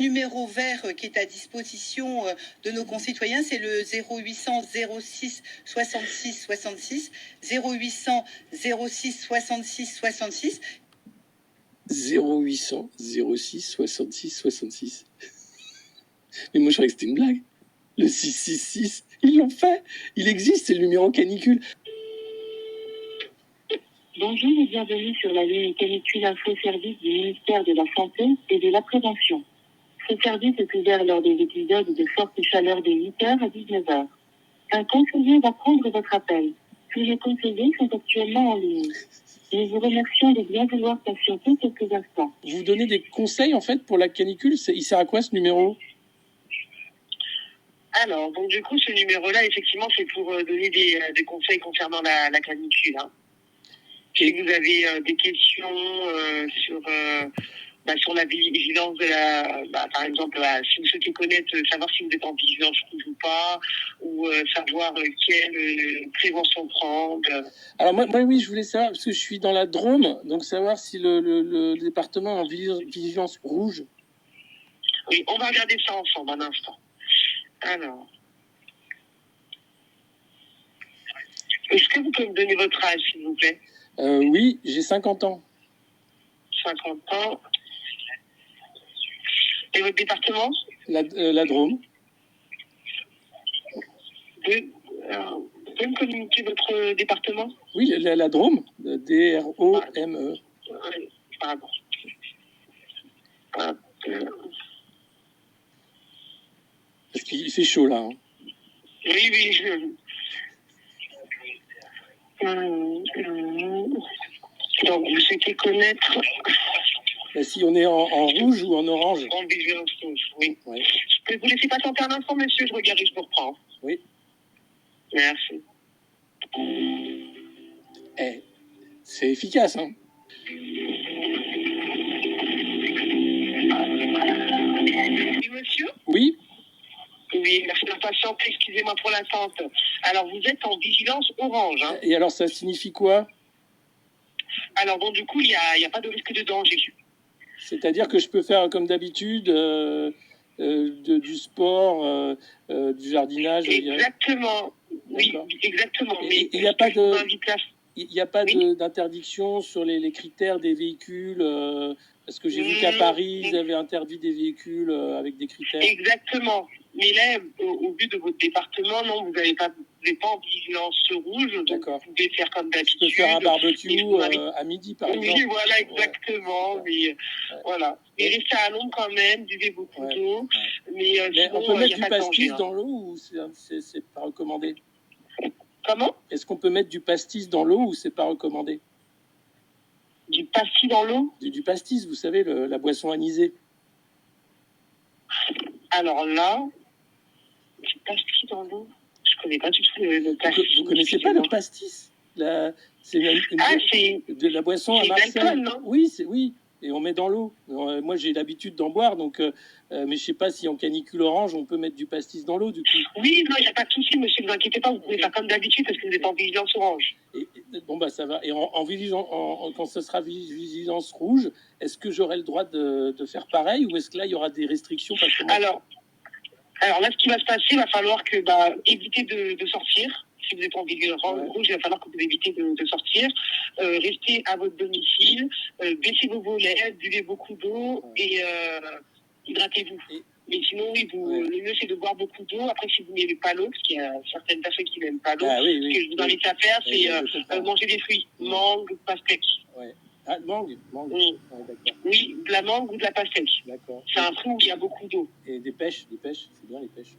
numéro vert qui est à disposition de nos concitoyens, c'est le 0800 06 66 66, 0800 06 66 66. 0800 06 66 66. Mais moi je croyais que c'était une blague. Le 666, ils l'ont fait. Il existe, c'est le numéro canicule. Bonjour et bienvenue sur la ligne Canicule Info Service du ministère de la Santé et de la Prévention. Ce service est ouvert lors des épisodes de forte chaleur de 8h à 19h. Un conseiller va prendre votre appel. Tous les conseillers sont actuellement en ligne. Nous vous remercions de bien vouloir patienter quelques instants. Vous donnez des conseils en fait pour la canicule. Il sert à quoi ce numéro? Alors, donc du coup, ce numéro-là, effectivement, c'est pour donner des conseils concernant la canicule. Hein. Si vous avez des questions sur la vigilance de par exemple, si vous souhaitez connaître, savoir si vous êtes en vigilance rouge ou pas, ou savoir quelle prévention prendre. Alors moi, oui, je voulais savoir, parce que je suis dans la Drôme, donc savoir si le département est en vigilance rouge. Oui, on va regarder ça ensemble un instant. Alors, est-ce que vous pouvez me donner votre âge, s'il vous plaît? Oui, j'ai 50 ans. 50 ans. Et votre département? La Drôme. Vous pouvez me communiquer votre département? Oui, la Drôme, D-R-O-M-E. Pardon. Parce qu'il fait chaud là. Hein. Oui. Donc, vous souhaitez connaître... Si on est en rouge ou en orange? En vigilance rouge, oui. Ouais. Je peux vous laisser patienter un instant, monsieur, je regarde et je vous reprends. Oui. Merci. C'est efficace, hein? Oui, monsieur? Oui. Oui, merci de la patience, excusez-moi pour l'attente. Alors, vous êtes en vigilance orange. Hein. Et alors, ça signifie quoi? Alors, bon, du coup, il n'y a pas de risque de danger. C'est-à-dire que je peux faire comme d'habitude du sport, du jardinage. Exactement. Oui, exactement. Mais il n'y a pas d'interdiction sur les critères des véhicules, parce que j'ai vu qu'à Paris, ils avaient interdit des véhicules avec des critères. Exactement. Mais là, au vu de votre département, non, vous n'êtes pas en vigilance rouge. D'accord. Vous pouvez faire comme d'habitude. Je peux faire un barbecue à midi, par exemple. Oui, voilà, exactement. Ouais. Mais voilà. Mais restez à l'ombre quand même, buvez beaucoup d'eau. Mais sinon, on peut mettre du pastis dans l'eau ou c'est pas recommandé? Comment? Est-ce qu'on peut mettre du pastis dans l'eau ou c'est pas recommandé? Du pastis dans l'eau? Du pastis, vous savez, la boisson anisée. Alors là, du pastis dans l'eau? Je connais pas du tout le pastis. Vous connaissez pas le pastis? C'est de la boisson à Marseille. D'alcool, non? Oui, oui. Et on met dans l'eau. Moi, j'ai l'habitude d'en boire, donc, mais je sais pas si en canicule orange, on peut mettre du pastis dans l'eau, du coup. Oui, non, il n'y a pas de souci, monsieur, ne vous inquiétez pas, vous pouvez faire comme d'habitude parce que vous êtes en vigilance orange. Bon, bah, ça va. Et quand ce sera vigilance rouge, est-ce que j'aurai le droit de faire pareil ou est-ce que là, il y aura des restrictions parce que Alors là, ce qui va se passer, il va falloir que éviter de sortir. Si vous êtes en vigilance rouge, il va falloir que vous évitez de sortir. Restez à votre domicile, baissez vos volets, buvez beaucoup d'eau et hydratez-vous. Mais sinon, oui, le mieux, c'est de boire beaucoup d'eau. Après, si vous n'aimez pas l'eau, parce qu'il y a certaines personnes qui n'aiment pas l'eau, ce que je vous invite à faire, c'est manger des fruits. Mangue, pastèque. Ouais. Ah, mangue. Oui. Oui, de la mangue ou de la pastèque. D'accord. C'est un fruit où il y a beaucoup d'eau. Et des pêches, c'est bien les pêches.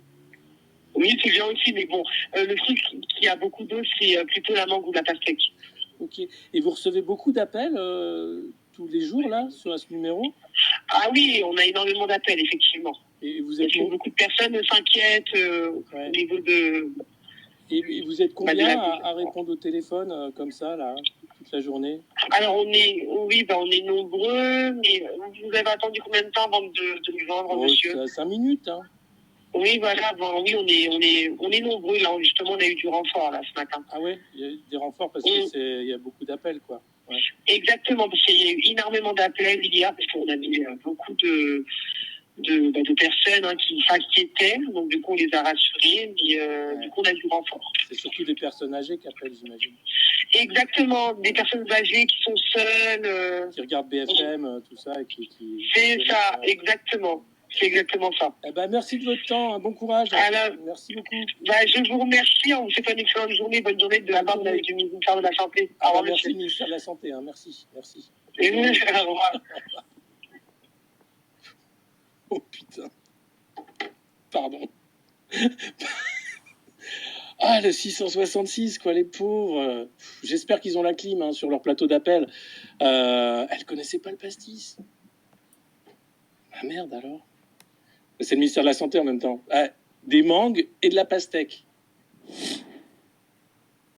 Oui, c'est bien aussi, mais bon, le fruit qui a beaucoup d'eau, c'est plutôt la mangue ou la pastèque. Ok. Et vous recevez beaucoup d'appels tous les jours, là, sur ce numéro? Ah oui, on a énormément d'appels, effectivement. Et vous êtes beaucoup de personnes s'inquiètent au niveau de... Et vous êtes combien à répondre au téléphone comme ça, là, toute la journée? Alors, on est nombreux, mais vous avez attendu combien de temps avant de nous vendre, monsieur? 5 minutes, hein. Oui, voilà, oui, on est nombreux, là, justement, on a eu du renfort, là, ce matin. Ah ouais, il y a eu des renforts parce qu'il y a beaucoup d'appels, quoi. Ouais. Exactement, parce qu'il y a eu énormément d'appels hier, parce qu'on a mis beaucoup de personnes qui s'inquiétaient. Donc, du coup, on les a rassurés, mais du coup, on a du renfort. C'est surtout des personnes âgées qui appellent, j'imagine. Exactement, des personnes âgées qui sont seules. Qui regardent BFM, tout ça. Et C'est ça, exactement. C'est exactement ça. Eh ben, merci de votre temps, un bon courage. Alors, merci beaucoup. Je vous remercie, on vous souhaite une excellente journée, bonne journée de la part du ministère de la Santé. Au revoir, merci, ministère de la Santé, merci. Et nous, au revoir. Oh putain. Pardon. Ah, le 666, quoi, les pauvres. J'espère qu'ils ont la clim sur leur plateau d'appel. Elle connaissait pas le pastis. Ah merde alors. C'est le ministère de la Santé en même temps. Ah, des mangues et de la pastèque.